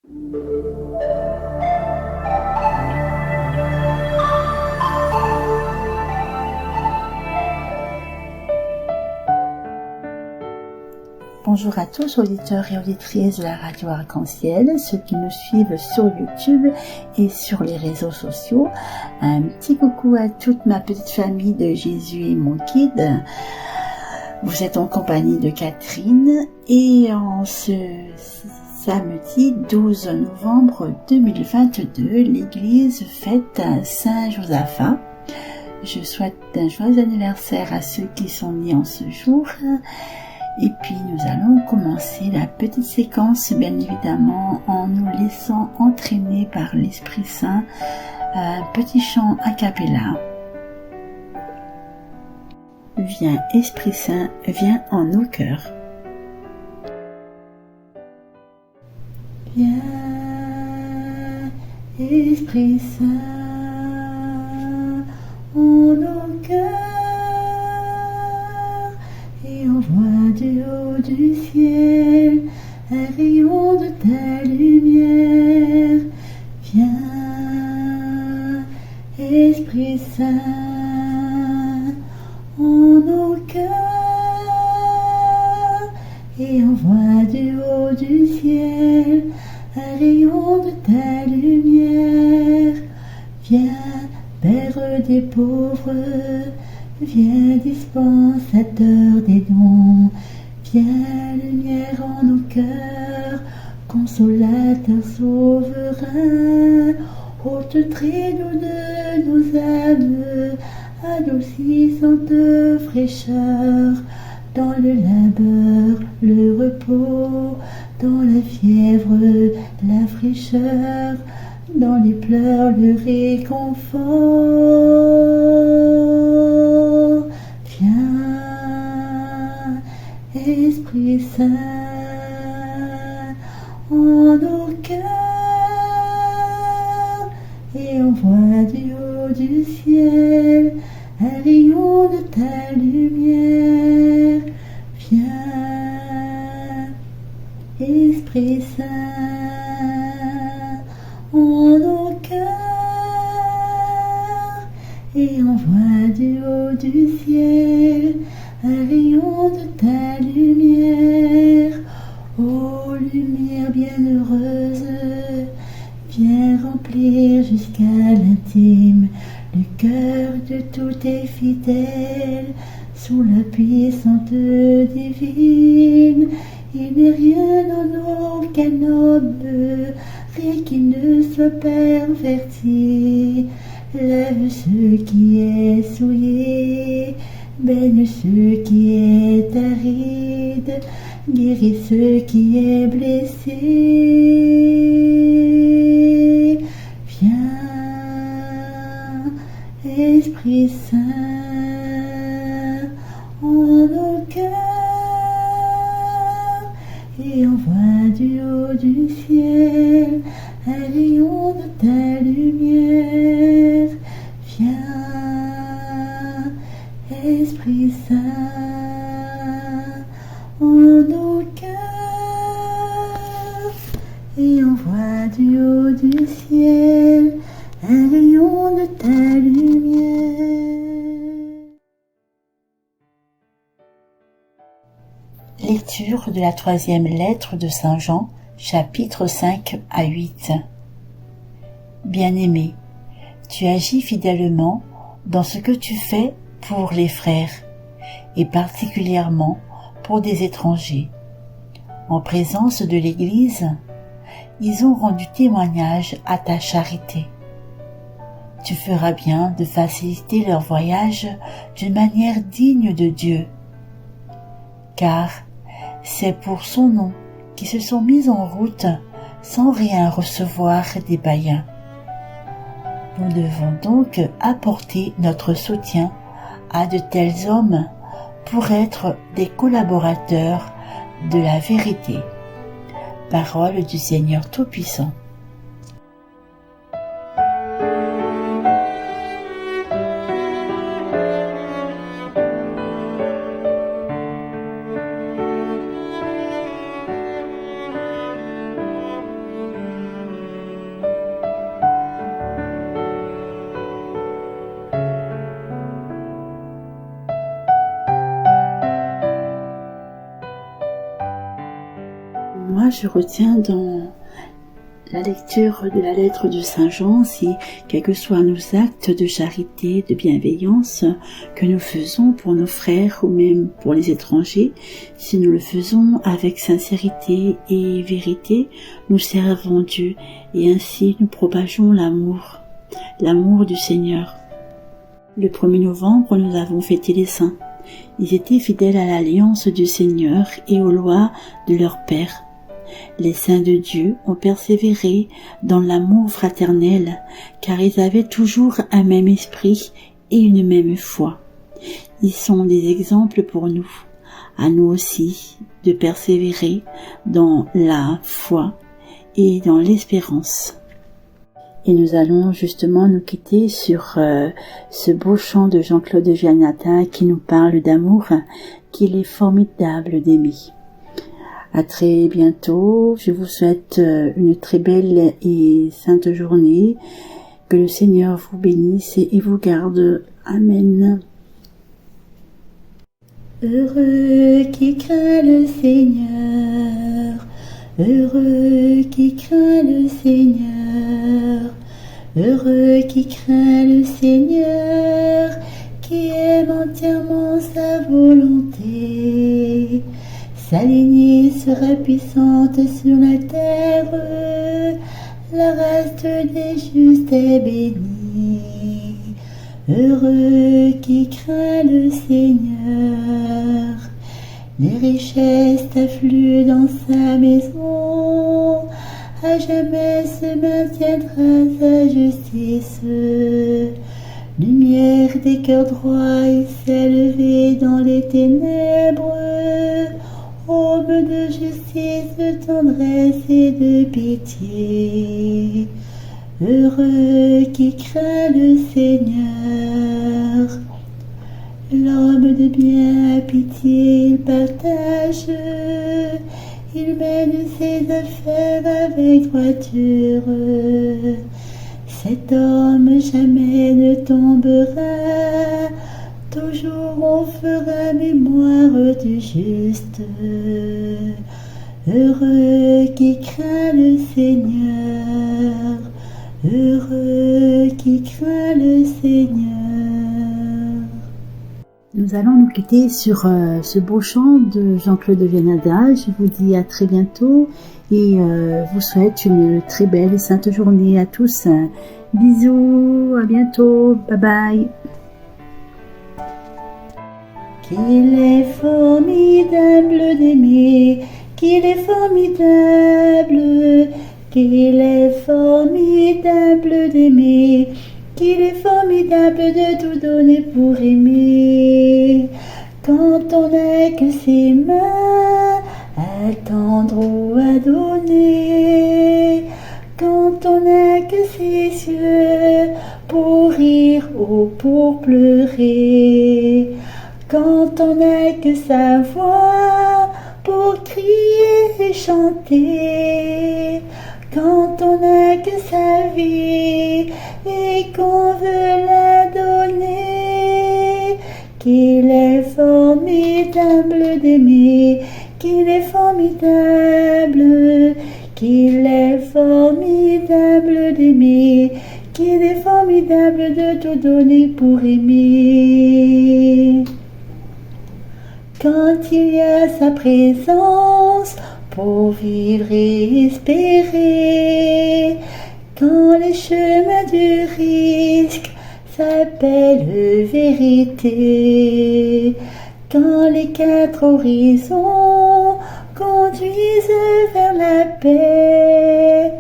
Bonjour à tous, auditeurs et auditrices de la radio Arc-en-Ciel, ceux qui nous suivent sur YouTube et sur les réseaux sociaux. Un petit coucou à toute ma petite famille de Jésus et mon guide. Vous êtes en compagnie de Catherine et en ce samedi 12 novembre 2022, l'église fête Saint-Josaphat. Je souhaite un joyeux anniversaire à ceux qui sont nés en ce jour. Et puis nous allons commencer la petite séquence, bien évidemment, en nous laissant entraîner par l'Esprit Saint, un petit chant a cappella. Viens, Esprit Saint, viens en nos cœurs. Viens, Esprit Saint, en nos cœurs. Et envoie du haut du ciel un rayon de ta lumière. Viens, Esprit Saint, en nos cœurs, et envoie du haut du ciel un rayon de ta lumière. Viens, Père des pauvres, viens, dispensateur des dons, viens, lumière en nos cœurs, consolateur souverain, ôte très doux de nos âmes, adoucissante fraîcheur, dans le labeur, le repos, dans la fièvre, la fraîcheur, dans les pleurs, le réconfort. Viens, Esprit Saint, en nos cœurs, et envoie du haut du ciel un rayon de ta lumière. Viens, Esprit Saint, en nos cœurs, et envoie du haut du ciel un rayon de ta lumière. Ô lumière bienheureuse, viens remplir jusqu'à l'intime le cœur de tous tes fidèles, sous la puissante divine. Il n'est rien en aucun homme, rien qui ne soit perverti. Lève ce qui est souillé, baigne ce qui est aride, guéris ce qui est blessé. Viens, Esprit Saint, en nos cœurs, et envoie du haut du ciel un rayon de ta lumière. Viens, Esprit Saint, en nos cœurs, et envoie du haut du ciel un rayon de ta lumière. Lecture de la 3e lettre de Saint Jean, chapitres 5 à 8. Bien-aimé, tu agis fidèlement dans ce que tu fais pour les frères, et particulièrement pour des étrangers. En présence de l'Église, ils ont rendu témoignage à ta charité. Tu feras bien de faciliter leur voyage d'une manière digne de Dieu, car c'est pour son nom qu'ils se sont mis en route sans rien recevoir des païens. Nous devons donc apporter notre soutien à de tels hommes pour être des collaborateurs de la vérité. Parole du Seigneur Tout-Puissant. je retiens dans la lecture de la lettre de Saint Jean, c'est quels que soient nos actes de charité, de bienveillance que nous faisons pour nos frères ou même pour les étrangers, si nous le faisons avec sincérité et vérité, nous servons Dieu et ainsi nous propageons l'amour du Seigneur. Le 1er novembre, nous avons fêté les saints. Ils étaient fidèles à l'alliance du Seigneur et aux lois de leur Père. Les saints de Dieu ont persévéré dans l'amour fraternel, car ils avaient toujours un même esprit et une même foi. Ils sont des exemples pour nous, à nous aussi, de persévérer dans la foi et dans l'espérance. Et nous allons justement nous quitter sur ce beau chant de Jean-Claude Giannata qui nous parle d'amour, qu'il est formidable d'aimer. À très bientôt. Je vous souhaite une très belle et sainte journée. Que le Seigneur vous bénisse et vous garde. Amen. Heureux qui craint le Seigneur, heureux qui craint le Seigneur, heureux qui craint le Seigneur, qui aime entièrement sa volonté. Sa lignée sera puissante sur la terre, la race des justes est bénie. Heureux qui craint le Seigneur, les richesses affluent dans sa maison, à jamais se maintiendra sa justice. Lumière des cœurs droits, il s'est levé dans les ténèbres, aube de justice, de tendresse et de pitié. Heureux qui craint le Seigneur, l'homme de bien a pitié, il partage, il mène ses affaires avec droiture. Cet homme jamais ne tombera, toujours on fera mémoire du juste. Heureux qui craint le Seigneur, heureux qui craint le Seigneur. Nous allons nous quitter sur ce beau chant de Jean-Claude Giannata. Je vous dis à très bientôt et vous souhaite une très belle et sainte journée à tous. Bisous, à bientôt, bye bye. Qu'il est formidable d'aimer, qu'il est formidable, qu'il est formidable d'aimer, qu'il est formidable de tout donner pour aimer. Quand on n'a que ses mains à tendre ou à donner, quand on n'a que ses yeux pour rire ou pour pleurer, quand on n'a que sa voix pour crier et chanter, quand on n'a que sa vie et qu'on veut la donner, qu'il est formidable d'aimer, qu'il est formidable, qu'il est formidable d'aimer, qu'il est formidable de tout donner pour aimer. Quand il y a sa présence pour vivre et espérer, quand les chemins du risque s'appellent vérité, quand les quatre horizons conduisent vers la paix,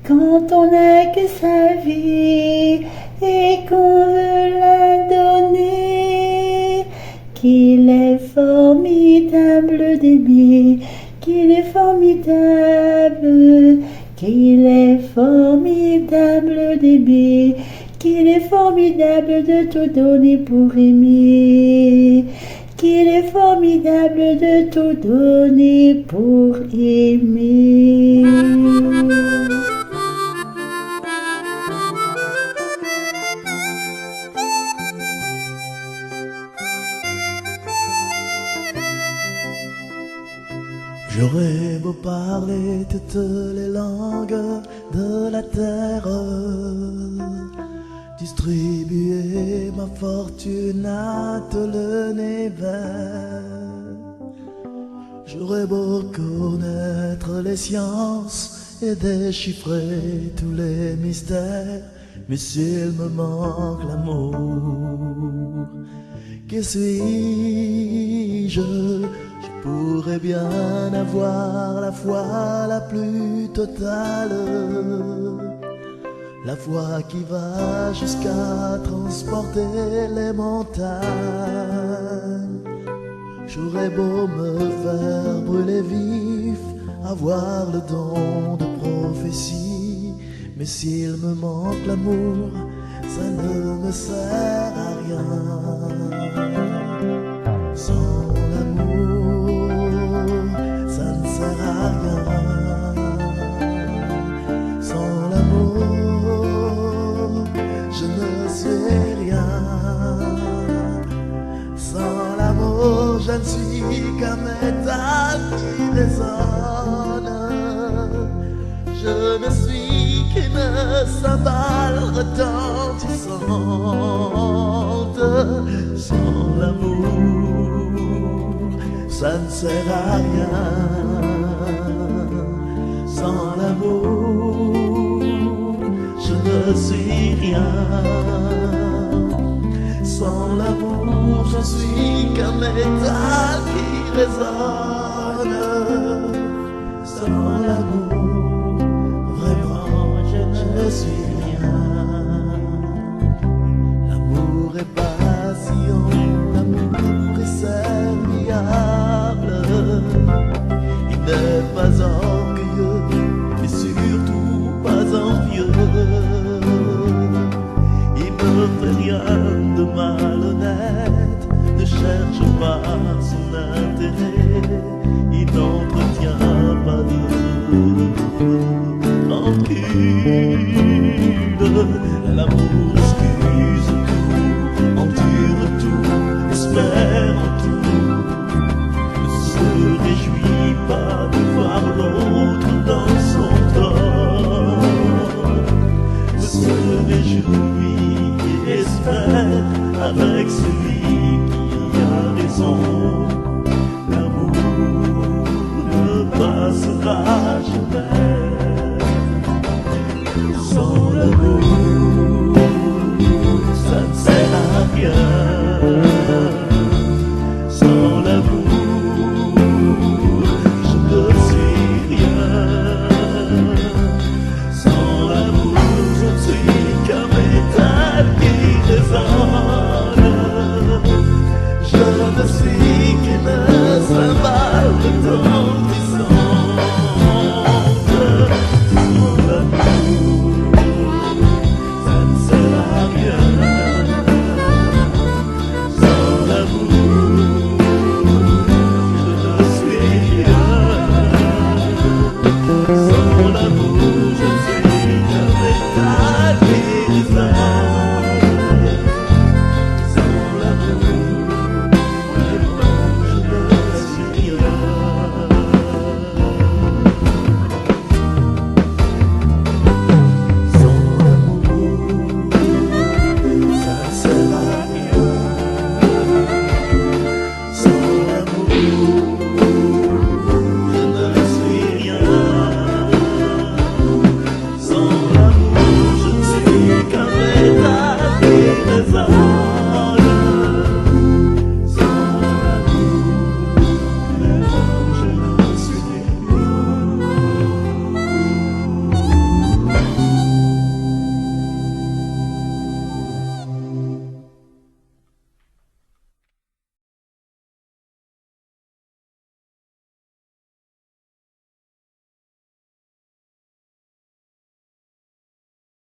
quand on n'a que sa vie et qu'on veut la donner, qu'il est formidable d'aimer, qu'il est formidable, qu'il est formidable d'aimer, qu'il est formidable de tout donner pour aimer, qu'il est formidable de tout donner pour aimer. J'aurais beau parler les langues de la terre, distribuer ma fortune à tout l'univers. J'aurais beau connaître les sciences et déchiffrer tous les mystères, mais s'il me manque l'amour, qui suis-je? Je pourrais bien avoir la foi la plus totale, la foi qui va jusqu'à transporter les montagnes. J'aurais beau me faire brûler vif, avoir le don de prophétie, mais s'il me manque l'amour, ça ne me sert à rien. Sans l'amour, ça ne sert à rien. Sans l'amour, je ne suis rien. Sans l'amour, je ne suis qu'un métal qui résonne. Je ne suis qu'une cymbale retentissante. Sans l'amour, ça ne sert à rien. Sans l'amour, je ne suis rien. Sans l'amour, je suis qu'un métal qui résonne. Sans l'amour,